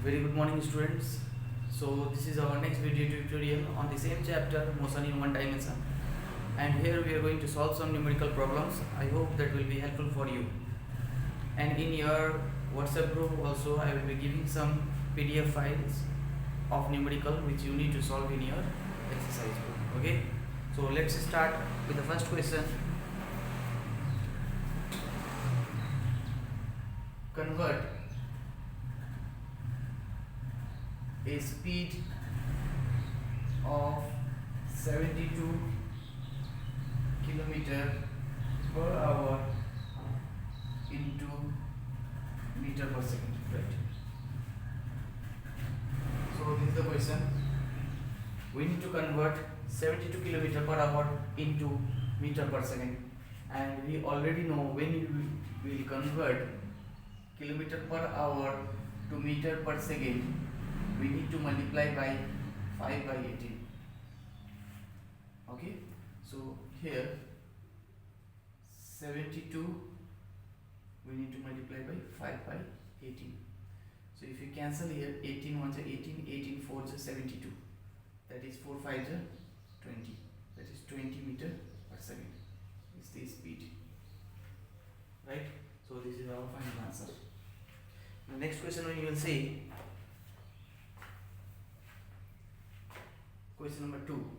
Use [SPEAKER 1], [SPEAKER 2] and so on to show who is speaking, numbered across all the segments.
[SPEAKER 1] Very good morning, students. So this is our next video tutorial on the same chapter, motion in one dimension, and here we are going to solve some numerical problems. I hope that will be helpful for you. And in your WhatsApp group also I will be giving some PDF files of numerical which you need to solve in your exercise book. Okay, so let's start with the first question. Convert a speed of 72 kilometer per hour into meter per second, right? So this is the question. We need to convert 72 kilometer per hour into meter per second, and we already know when we will convert kilometer per hour to meter per second, we need to multiply by 5 by 18. Okay, so here 72 we need to multiply by 5 by 18. So if you cancel here, 18 ones are 18, 18 fours are 72, that is 4 5s are 20, that is 20 meter per second is the speed, right? So this is our final answer. The next question, when you will see question number 2,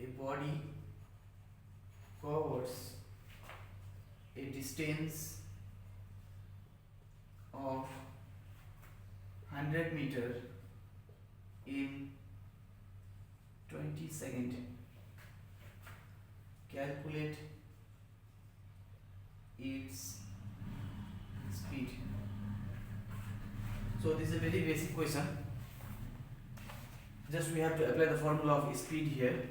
[SPEAKER 1] a body covers a distance of 100 meter in 20 seconds. Calculate its speed. So this is a very basic question. Just we have to apply the formula of speed here.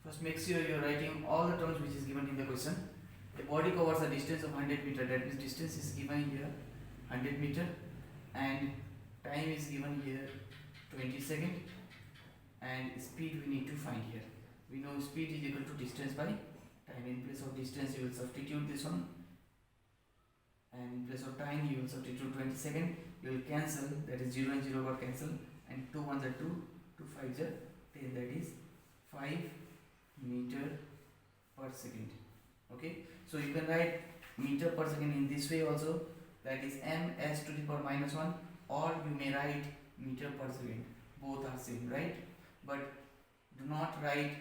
[SPEAKER 1] First, make sure you are writing all the terms which is given in the question. The body covers a distance of 100 meter. That means distance is given here 100 meter, and time is given here 20 seconds, and speed we need to find here. We know speed is equal to distance by time. In place of distance you will substitute this one, and in place of time you will substitute 20 seconds. You will cancel, that is 0 and 0 got cancel, and 2 ones are 2, 2 5s are 10, that is 5 meter per second. Okay, so you can write meter per second in this way also, that is m s to the power minus 1, or you may write meter per second. Both are same, right? But do not write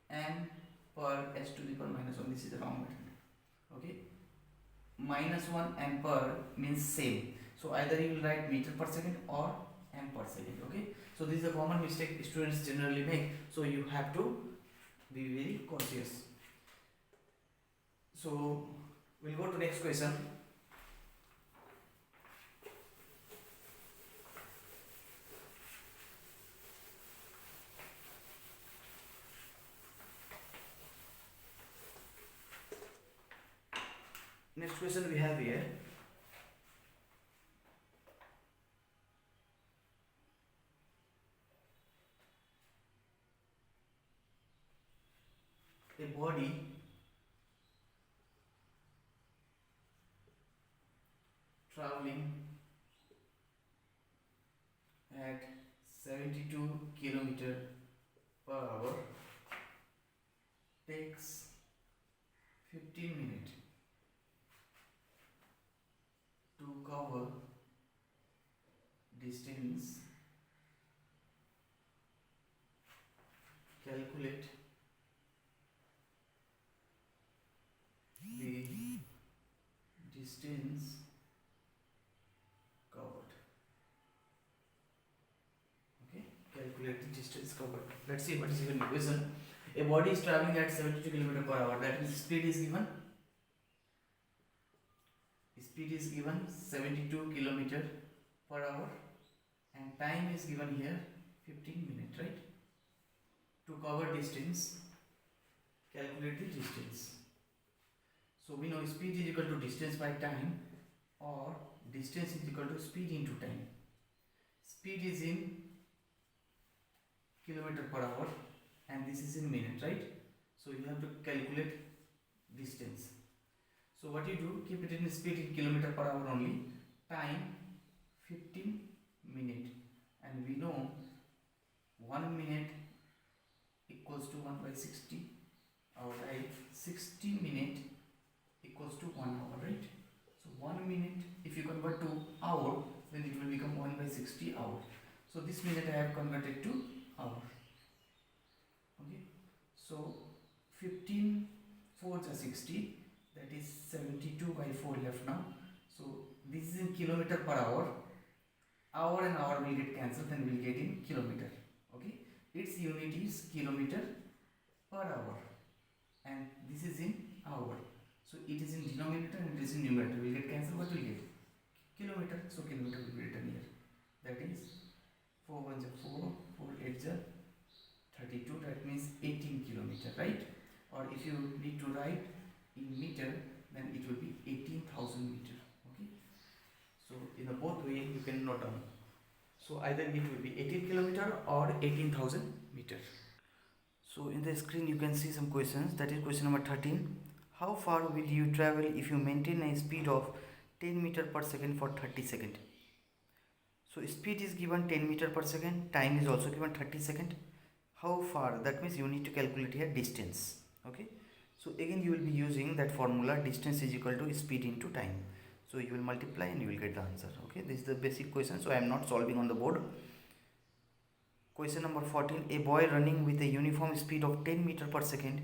[SPEAKER 1] m per s to the power minus 1. This is the wrong method. Okay, minus 1 and per means same, so either you will write meter per second or m per second. Okay, so this is a common mistake students generally make, so you have to be very cautious. So we'll go to next question. Next question we have here. A body traveling at 72 kilometer per hour takes 15 minutes to cover distance. Calculate the distance covered. Okay, calculate the distance covered. Let's see what is given in the question. A body is traveling at 72 km per hour. That means speed is given. Speed is given 72 km per hour, and time is given here 15 minutes, right? To cover distance, calculate the distance. So we know speed is equal to distance by time, or distance is equal to speed into time. Speed is in kilometer per hour, and this is in minute, right? So you have to calculate distance. So what you do, keep it in speed in kilometer per hour only. Time 15 minute, and we know 1 minute equals to 1 by 60 hour, right? 60 minute equals to 1 hour, right? So 1 minute, if you convert to hour, then it will become 1 by 60 hour. So this minute I have converted to hour. Okay, so 15 4s are 60, that is 72 by 4 left now. So this is in kilometer per hour. Hour and hour will get cancelled and we'll get in kilometer. Okay, its unit is kilometer per hour, and this is in hour. So it is in denominator and it is in numerator. We'll get cancelled. What will get? Kilometer. So kilometer will be written here. That is 4 1s are 4, 4 8s are 32. That means 18 kilometer, right? Or if you need to write in meter, then it will be 18,000 meter. Okay. So in the both way you can note down. So either it will be 18 kilometer or 18,000 meter. So in the screen you can see some questions. That is question number 13. How far will you travel if you maintain a speed of 10 meter per second for 30 seconds? So speed is given 10 meter per second. Time is also given 30 seconds. How far? That means you need to calculate here distance. Okay. So again you will be using that formula, distance is equal to speed into time. So you will multiply and you will get the answer. Okay. This is the basic question. So I am not solving on the board. Question number 14. A boy running with a uniform speed of 10 meter per second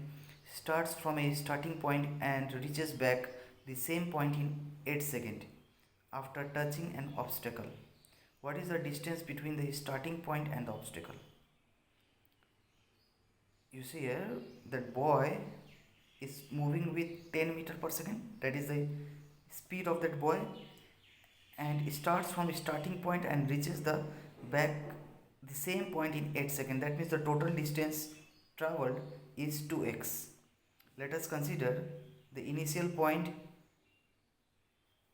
[SPEAKER 1] starts from a starting point and reaches back the same point in 8 seconds after touching an obstacle. What is the distance between the starting point and the obstacle? You see here that boy is moving with 10 meter per second. That is the speed of that boy, and starts from starting point and reaches the back the same point in 8 seconds. That means the total distance traveled is 2x. Let us consider the initial point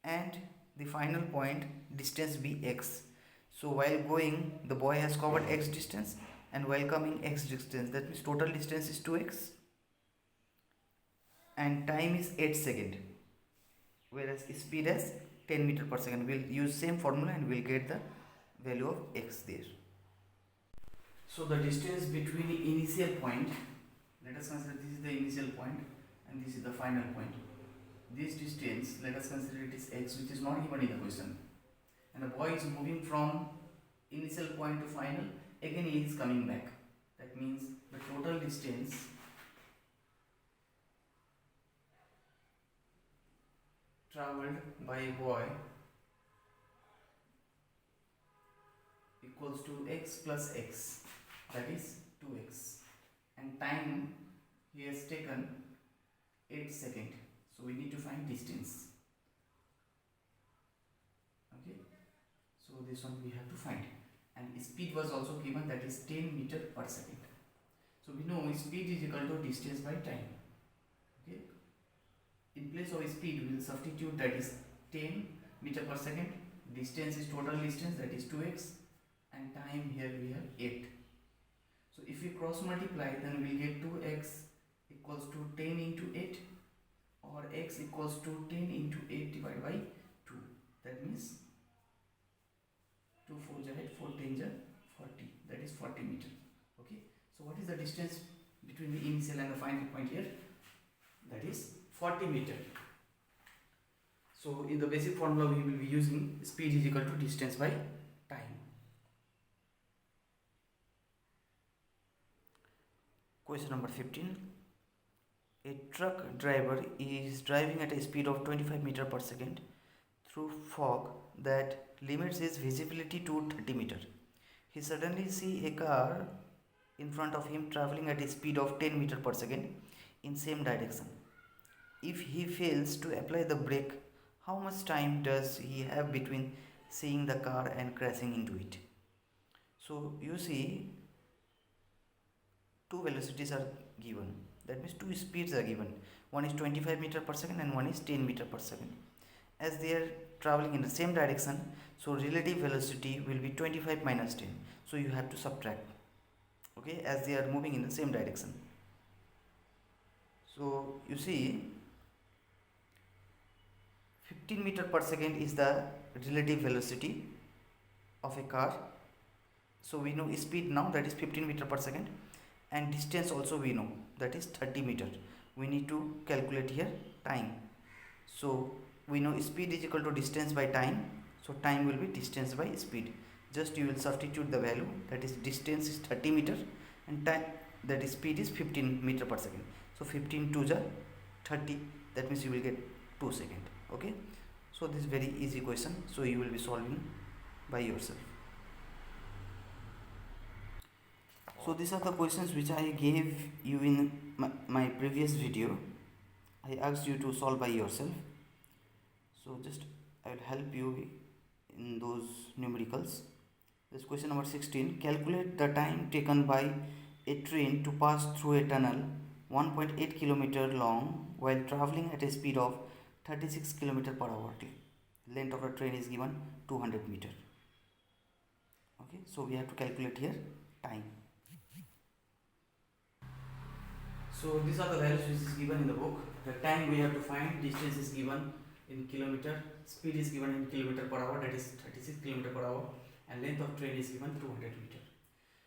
[SPEAKER 1] and the final point distance be x. So while going, the boy has covered x distance, and while coming x distance. That means total distance is 2x and time is 8 seconds, whereas speed is 10 meter per second. We'll use same formula and we'll get the value of x there. So the distance between the initial point, let us consider this is the initial point and this is the final point. This distance, let us consider it is x, which is not given in the question. And the boy is moving from initial point to final. Again he is coming back. That means the total distance travelled by a boy equals to x plus x, that is 2x, and time he has taken 8 seconds. So we need to find distance. Okay, so this one we have to find, and speed was also given, that is 10 meter per second. So we know speed is equal to distance by time. Okay, in place of speed we will substitute, that is 10 meter per second. Distance is total distance, that is 2x, and time here we have 8. So if we cross multiply, then we will get 2x equals to 10 into 8, or x equals to 10 into 8 divided by 2. That means 2 4 is 8, 4 10 is 40, that is 40 meter. Okay, so what is the distance between the initial and the final point here? That is 40 meter. So in the basic formula we will be using speed is equal to distance by time. Question number 15. A truck driver is driving at a speed of 25 meter per second through fog that limits his visibility to 30 meter. He suddenly sees a car in front of him traveling at a speed of 10 meter per second in same direction. If he fails to apply the brake, how much time does he have between seeing the car and crashing into it? So you see, two velocities are given. That means two speeds are given. One is 25 meter per second and one is 10 meter per second. As they are traveling in the same direction, so relative velocity will be 25 minus 10. So you have to subtract. Okay, as they are moving in the same direction. So you see, 15 meter per second is the relative velocity of a car. So we know speed now, that is 15 meter per second, and distance also we know, that is 30 meter. We need to calculate here time. So we know speed is equal to distance by time, so time will be distance by speed. Just you will substitute the value, that is distance is 30 meter and time, that is speed is 15 meter per second. So 15 to the 30, that means you will get 2 seconds. Okay, so this is very easy question, so you will be solving by yourself. So these are the questions which I gave you in my previous video. I asked you to solve by yourself. So just I will help you in those numericals. This question number 16. Calculate the time taken by a train to pass through a tunnel 1.8 km long while traveling at a speed of 36 km per hour. Length of the train is given 200 meter. Okay, so we have to calculate here time. So these are the values which is given in the book. The time we have to find, distance is given in kilometer, speed is given in kilometer per hour, that is 36 km per hour, and length of train is given 200 meter.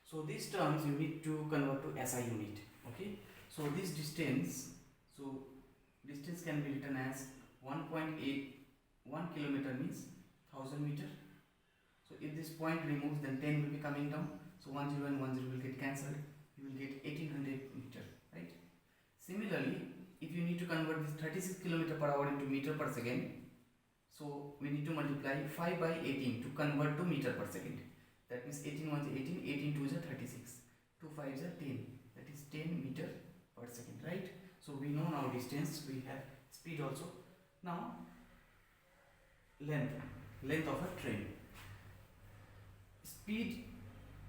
[SPEAKER 1] So these terms you need to convert to SI unit. Okay, so this distance, so distance can be written as 1.81 kilometer means 1000 meter. So if this point removes, then 10 will be coming down, so 10 and 10 will get cancelled, you will get 1800 meter, right? Similarly, if you need to convert this 36 km per hour into meter per second, so we need to multiply 5 by 18 to convert to meter per second. That means 18 1 is 18, 18 2 is 36, 2 5 is 10, that is 10 meter per second, right? So we know now distance, we have speed also. Now length of a train. Speed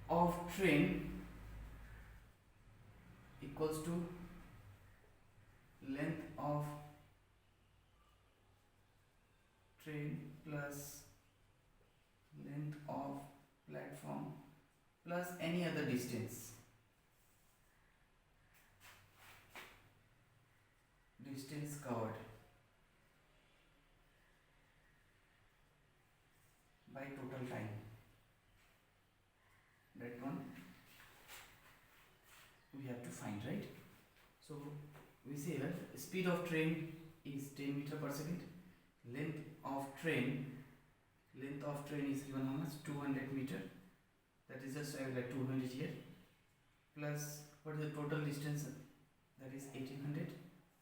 [SPEAKER 1] of train equals to length of train plus length of platform plus any other distance covered by total time. That one we have to find, right? So we say that speed of train is 10 meter per second. Length of train is given how much? 200 meter. That is just I will write 200 here. Plus what is the total distance? That is 1800,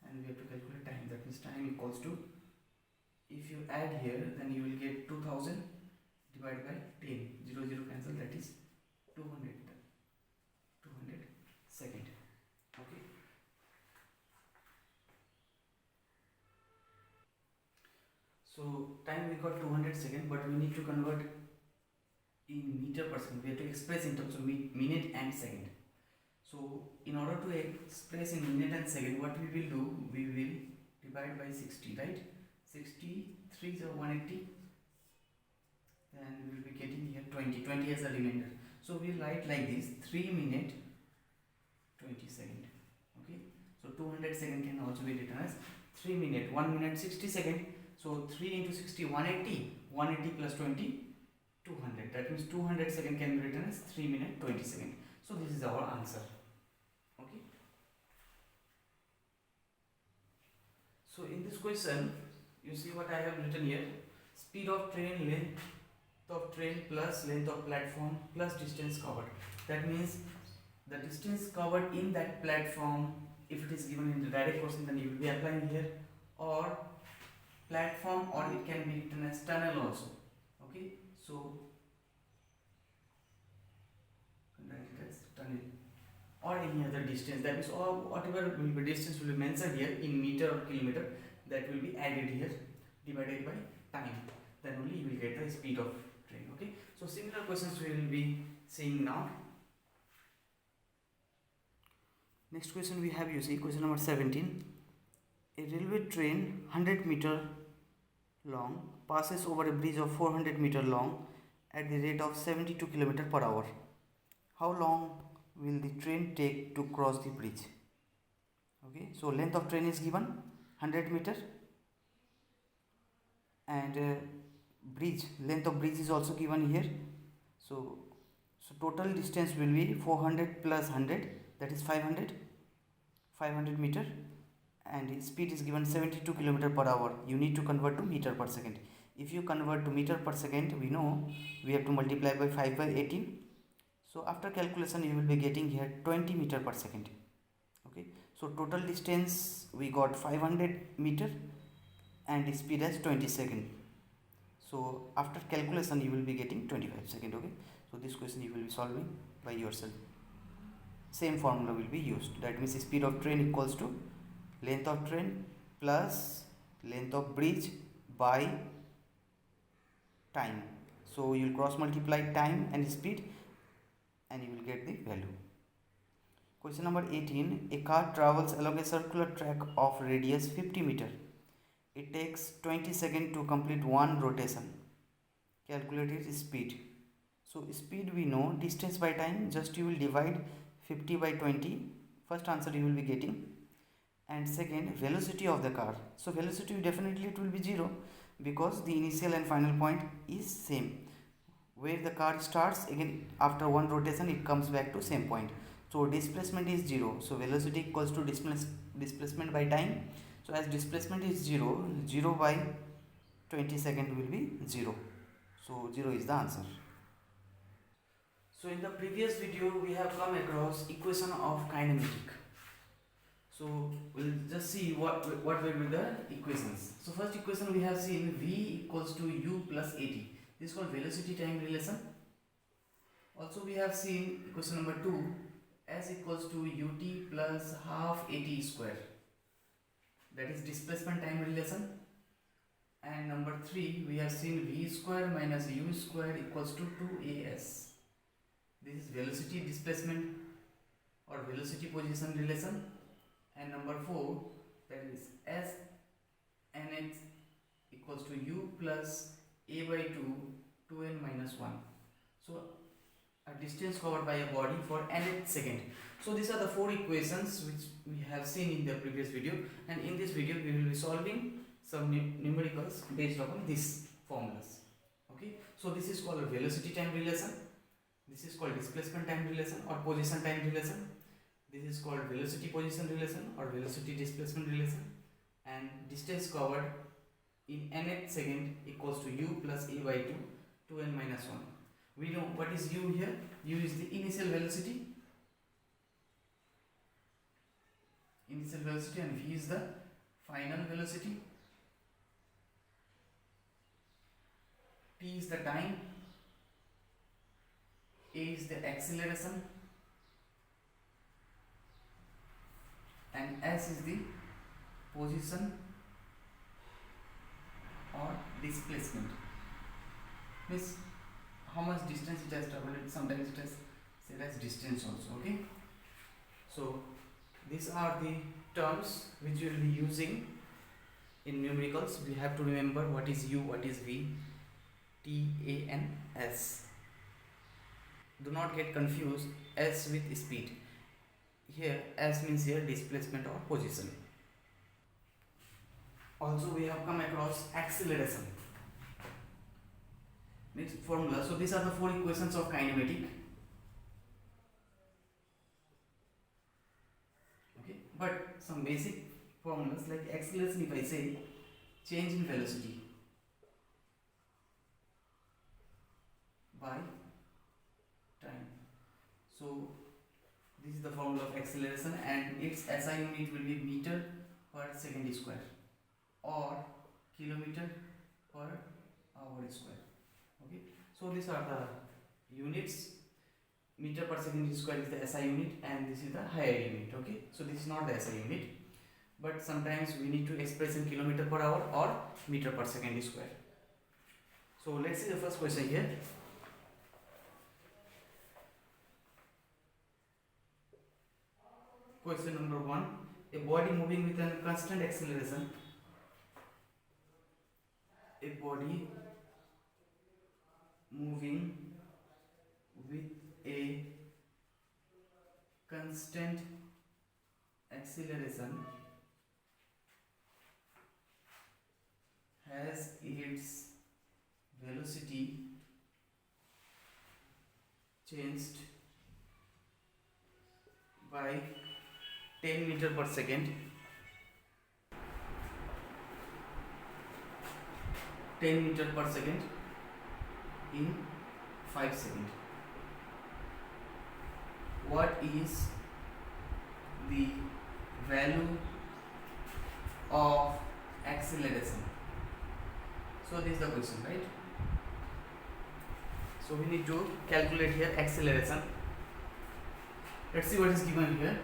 [SPEAKER 1] and we have to calculate time. That means time equals to, if you add here, then you will get 2000 divided by 10. 0 0 cancel. That is 200 second. Okay. So time we got 200 second, but we need to convert in meter per second. We have to express in terms of minute and second. So in order to express in minute and second, what we will do, we will divide by 60, right? 60, 3 is 180, then we will be getting here 20 as a remainder. So we will write like this: 3 minute 20 second. Okay, so 200 second can also be written as 3 minute, 1 minute 60 second. So 3 into 60, 180, 180 plus 20, 200. That means 200 second can be written as 3 minute 20 second. So this is our answer. Okay. So in this question, you see what I have written here: speed of train, length of train plus length of platform plus distance covered. That means the distance covered in that platform, if it is given in the direct question, then you will be applying here, or platform, or it can be written as tunnel also. Okay, so write it as tunnel or any other distance. That means, or whatever will be distance will be mentioned here in meter or kilometer, that will be added here, divided by time. Then only you will get the speed of train. Okay, so similar questions we will be seeing now. Next question we have, you see, question number 17. A railway train 100 meter long passes over a bridge of 400 meter long at the rate of 72 km per hour. How long will the train take to cross the bridge? Okay, so length of train is given 100 meter, and bridge, length of bridge is also given here. So total distance will be 400 plus 100, that is 500 meter, and speed is given 72 kilometer per hour. You need to convert to meter per second. If you convert to meter per second, we know we have to multiply by 5 by 18. So after calculation you will be getting here 20 meter per second. Okay, so total distance we got 500 meter and speed as 20 second. So after calculation you will be getting 25 second. Okay, so this question you will be solving by yourself. Same formula will be used, that means speed of train equals to length of train plus length of bridge by time. So you will cross multiply time and speed and you will get the value. Question number 18. A car travels along a circular track of radius 50 meter. It takes 20 seconds to complete one rotation. Calculate its speed. So speed we know, distance by time, just you will divide 50 by 20. First answer you will be getting. And second, velocity of the car. So velocity definitely it will be 0 because the initial and final point is same. Where the car starts, again after one rotation it comes back to same point. So displacement is 0. So velocity equals to displacement by time. So as displacement is 0, 0 by 20 second will be 0. So 0 is the answer. So in the previous video we have come across equation of kinematic. So we'll just see what will be the equations. So first equation we have seen v equals to u plus at. This is called velocity time relation. Also we have seen equation number 2, s equals to ut plus half at square. That is displacement time relation. And number 3 we have seen v square minus u square equals to 2as. This is velocity displacement or velocity position relation. And number 4, that is s nx equals to u plus a by 2n minus 1. So a distance covered by a body for nth second. So these are the 4 equations which we have seen in the previous video, and in this video we will be solving some numericals based upon these formulas. Okay, so this is called a velocity time relation, this is called displacement time relation or position time relation, this is called velocity position relation or velocity displacement relation, and distance covered in nth second equals to u plus a by 2n minus 1. We know what is u here. U is the initial velocity, and v is the final velocity. T is the time, a is the acceleration, and s is the position or displacement. Means how much distance it has traveled. Sometimes it is said as distance also. Okay, so these are the terms which we will be using in numericals. We have to remember what is u, what is v, t, a and s. Do not get confused s with speed. Here s means here displacement or position. Also we have come across acceleration. Next formula. So these are the 4 equations of kinematic. Okay, but some basic formulas like acceleration, if I say change in velocity by time. So this is the formula of acceleration, and its SI unit will be meter per second square or kilometer per hour square. Okay, so these are the units. Meter per second square is the SI unit, and this is the higher unit. Okay, so this is not the SI unit, but sometimes we need to express in kilometer per hour or meter per second square. So let's see the first question here. Question number 1. A body moving with a constant acceleration. A body moving with a constant acceleration has its velocity changed by 10 meter per second, 10 meter per second in 5 seconds. What is the value of acceleration? So this is the question, right? So we need to calculate here acceleration. Let's see what is given here.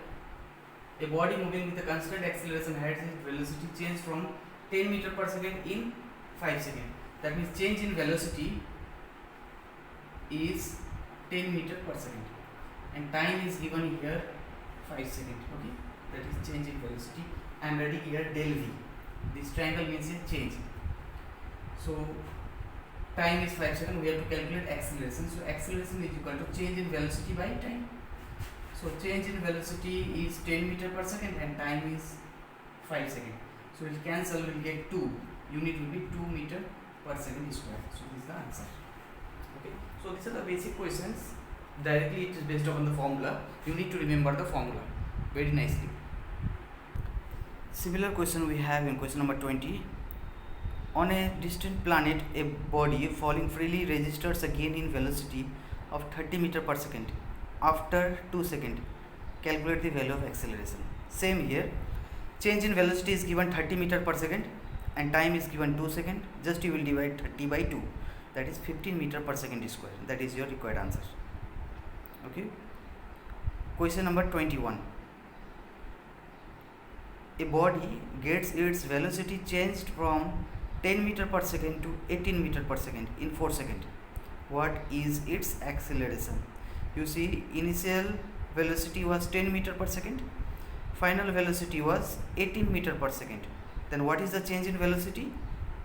[SPEAKER 1] A body moving with a constant acceleration has its velocity changed from 10 meter per second in 5 seconds. That means change in velocity is 10 meter per second, and time is given here 5 seconds. Okay, that is change in velocity. I am writing here del v. This triangle means a change. So time is 5 seconds. We have to calculate acceleration. So acceleration is equal to change in velocity by time. So change in velocity is 10 meter per second and time is 5 seconds. So it will cancel. We will get 2. Unit will be 2 meter per second square. So this is the answer. Okay. So these are the basic questions. Directly it is based upon the formula. You need to remember the formula very nicely. Similar question we have in question number 20. On a distant planet, a body falling freely registers a gain in velocity of 30 meter per second. After 2 seconds, calculate the value of acceleration. Same here. Change in velocity is given 30 meter per second and time is given 2 seconds. Just you will divide 30 by 2. That is 15 meter per second square. That is your required answer. Okay. Question number 21. A body gets its velocity changed from 10 meter per second to 18 meter per second in 4 seconds. What is its acceleration? You see, initial velocity was 10 meter per second, final velocity was 18 meter per second. Then what is the change in velocity?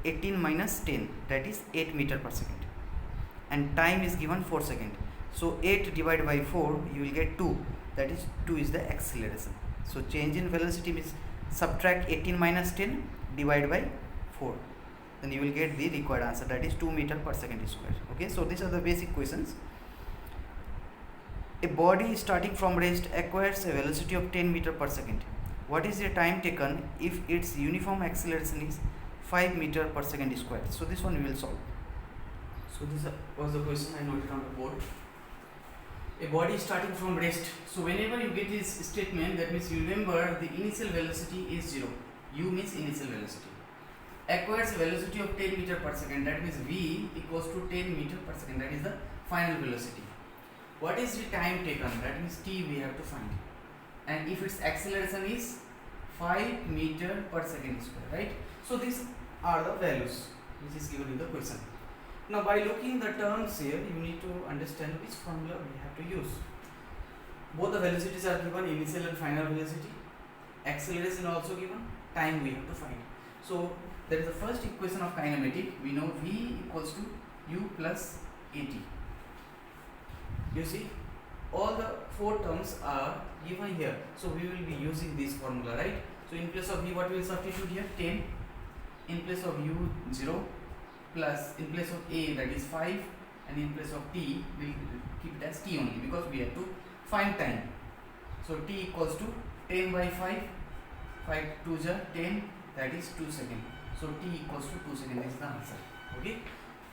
[SPEAKER 1] 18 minus 10, that is 8 meter per second, and time is given 4 seconds. So 8 divided by 4, you will get 2, that is 2 is the acceleration. So change in velocity means subtract 18 minus 10 divided by 4, then you will get the required answer, that is 2 meter per second square. Okay, so these are the basic questions. A body starting from rest acquires a velocity of 10 meter per second. What is the time taken if its uniform acceleration is 5 meter per second square? So this one we will solve. So this was the question I noted on the board. A body starting from rest. So whenever you get this statement, that means you remember the initial velocity is 0. U means initial velocity. Acquires a velocity of 10 meter per second. That means V equals to 10 meter per second. That is the final velocity. What is the time taken? That means T we have to find. And if its acceleration is 5 meter per second square, right? So these are the values which is given in the question. Now by looking the terms here, you need to understand which formula we have to use. Both the velocities are given, initial and final velocity. Acceleration also given, time we have to find. So there is the first equation of kinematic. We know V equals to U plus AT. You see, all the 4 terms are given here. So we will be using this formula, right? So in place of V, what we will substitute here? 10. In place of U, 0. Plus, in place of A, that is 5. And in place of T, we will keep it as T only, because we have to find time. So T equals to 10 by 5. 5 2s are 10. That is 2 seconds. So T equals to 2 seconds is the answer. Okay.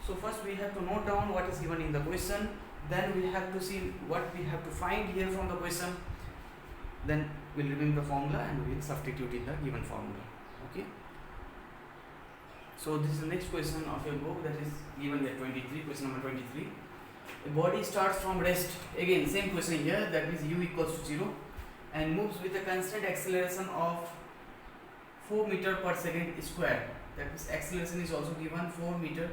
[SPEAKER 1] So first we have to note down what is given in the question. Then we have to see what we have to find here from the question. Then we'll remember the formula and we will substitute in the given formula. Okay. So this is the next question of your book, that is given here 23, question number 23. A body starts from rest. Again same question here, that means U equals to 0 and moves with a constant acceleration of 4 meter per second square. That means acceleration is also given 4 meter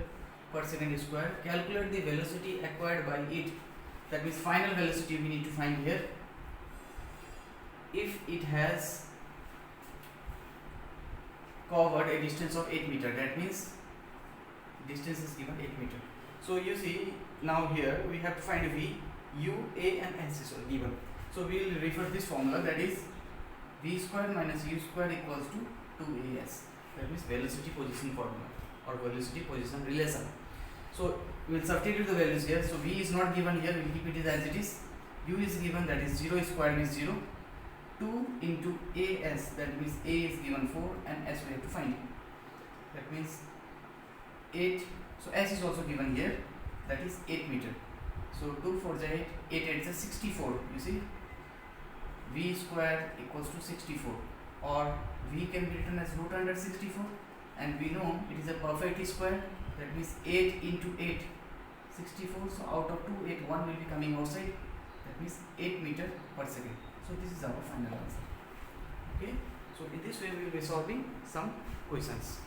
[SPEAKER 1] per second square. Calculate the velocity acquired by it. That means final velocity we need to find here. If it has covered a distance of 8 meter, that means distance is given 8 meter. So you see, now here we have to find V, U, A and S is given. So we will refer this formula, that is V square minus U square equals to 2AS. That means velocity position formula or velocity position relation. So we will substitute the values here. So v is not given here, we will keep it as it is. U is given, that is 0 square means 0. 2 into as, that means a is given 4 and s we have to find. That means 8. So s is also given here, that is 8 meter. So 2 4 is 8, 8 8 is 64. You see, v square equals to 64, or v can be written as root under 64, and we know it is a perfect square. That means 8 into 8, 64. So out of 2, 8, 1 will be coming outside. That means 8 meter per second. So this is our final answer. Okay. So in this way we will be solving some questions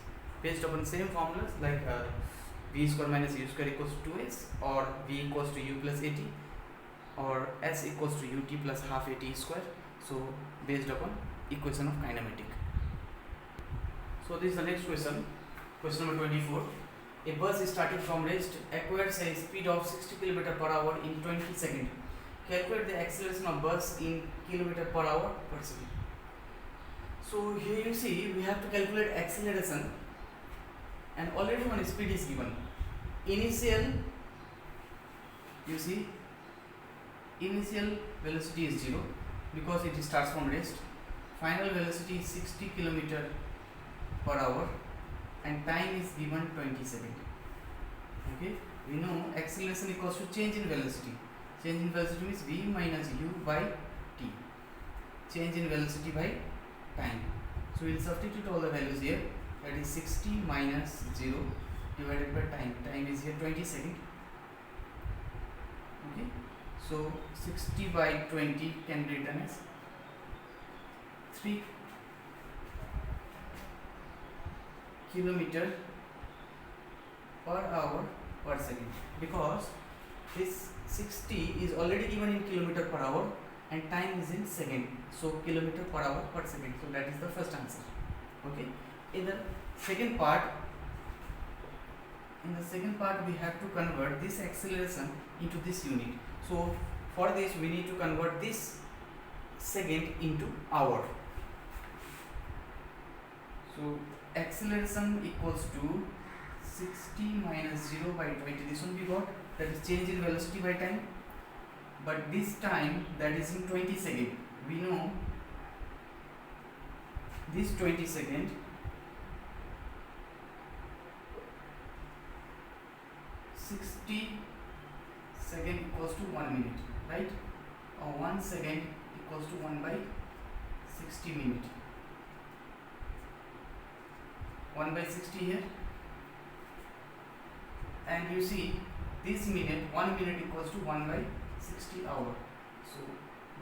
[SPEAKER 1] based upon same formulas like v square minus u square equals to 2s, or v equals to u plus at, or s equals to ut plus half at square. So based upon equation of kinematic. So this is the next question. Question number 24. A bus is starting from rest acquires a speed of 60 km per hour in 20 seconds. Calculate the acceleration of bus in km per hour per second. So here you see we have to calculate acceleration, and already one speed is given. Initial, you see, initial velocity is 0 because it starts from rest. Final velocity is 60 km per hour and time is given 20 seconds. Okay, we know acceleration equals to change in velocity. Change in velocity means v minus u by t. Change in velocity by time. So we will substitute all the values here. That is 60 minus 0 divided by time. Time is here 20 seconds. Okay, so 60 by 20 can be written as 3 kilometer per hour per second, because this 60 is already given in kilometer per hour and time is in second. So kilometer per hour per second. So that is the first answer. Okay. In the second part, we have to convert this acceleration into this unit. So for this we need to convert this second into hour. So acceleration equals to 60 minus 0 by 20. This one we got, that is change in velocity by time, but this time, that is in 20 seconds. We know this 20 seconds second equals to 1 minute, right? Or 1 second equals to 1 by 60 minute. 1 by 60 here, and you see this minute, 1 minute equals to 1 by 60 hour. So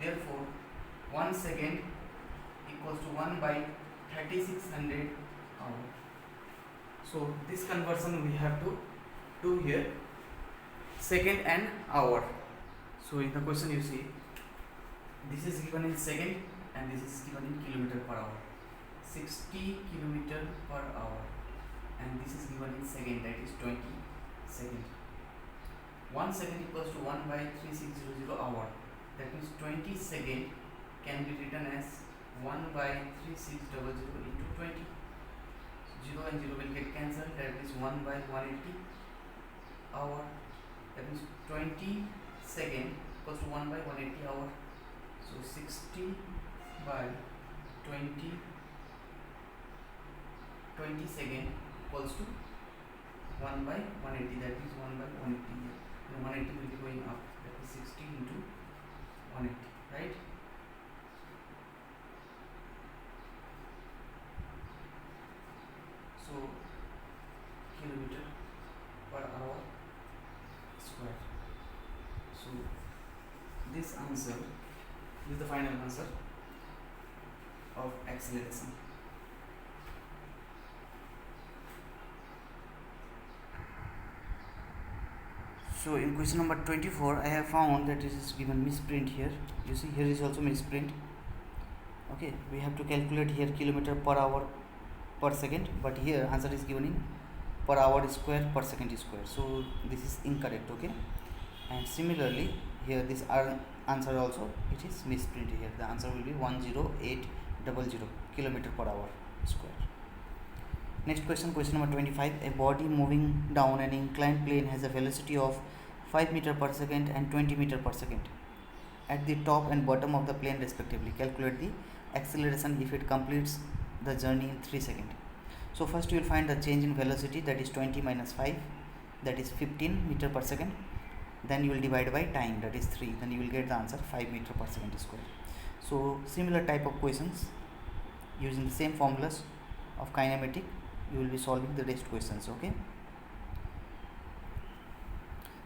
[SPEAKER 1] therefore 1 second equals to 1 by 3600 hour. So this conversion we have to do here, second and hour. So in the question you see this is given in second and this is given in kilometer per hour. 60 kilometer per hour, and this is given in second, that is 20 seconds. 1 second equals to 1 by 3600 hour. That means 20 second can be written as 1 by 3600 into 20. 0 and 0 will get cancelled. That is 1 by 180 hour. That means 20 second equals to 1 by 180 hour. So 60 by 20 second equals to 1 by 180. That is 1 by 180 here. And 180 will be going up. That is 60 into 180, right? So kilometer per hour square. So this answer is the final answer of acceleration. So in question number 24, I have found that it is given misprint here. You see here is also misprint. Okay, we have to calculate here kilometer per hour per second, but here answer is given in per hour square per second square. So this is incorrect. Okay, and similarly here this answer also it is misprint here. The answer will be 10800 kilometer per hour square. Next question, question number 25. A body moving down an inclined plane has a velocity of 5 meter per second and 20 meter per second at the top and bottom of the plane respectively. Calculate the acceleration if it completes the journey in 3 seconds. So first you will find the change in velocity, that is 20 minus 5, that is 15 meter per second. Then you will divide by time, that is 3. Then you will get the answer 5 meter per second square. So similar type of questions using the same formulas of kinematic, you will be solving the rest questions. Okay,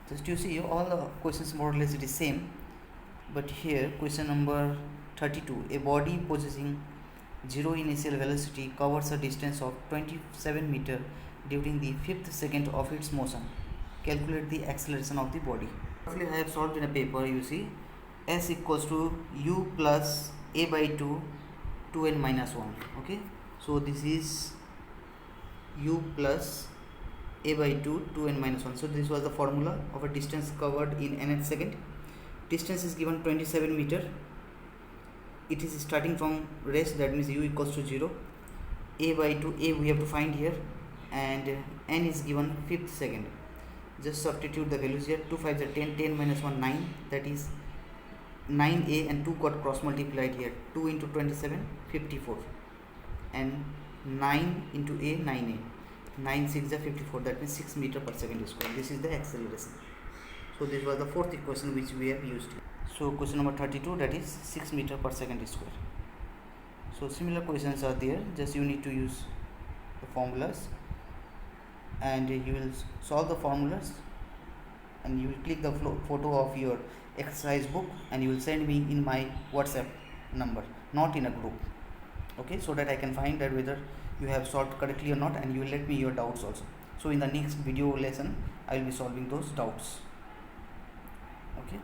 [SPEAKER 1] just you see all the questions more or less it is same, but here question number 32. A body possessing 0 initial velocity covers a distance of 27 meter during the 5th second of its motion. Calculate the acceleration of the body. Roughly I have solved in a paper. You see s equals to u plus a by 2 2n minus 1. Okay, so this is u plus a by 2 2n minus 1. So this was the formula of a distance covered in nth second. Distance is given 27 meter. It is starting from rest, that means u equals to 0. A by 2, a we have to find here, and n is given 5th second. Just substitute the values here. 2 5 are 10, 10 minus 1 9, that is 9a, and 2 got cross multiplied here. 2 into 27 54, and 9 into a 9a, 9 6 are 54, that means 6 meter per second square. This is the acceleration. So this was the fourth equation which we have used. So question number 32, that is 6 meter per second square. So similar questions are there, just you need to use the formulas, and you will solve the formulas, and you will click the photo of your exercise book, and you will send me in my WhatsApp number, not in a group. Okay, so that I can find that whether you have solved correctly or not, and you will let me your doubts also. So in the next video lesson I will be solving those doubts. Okay.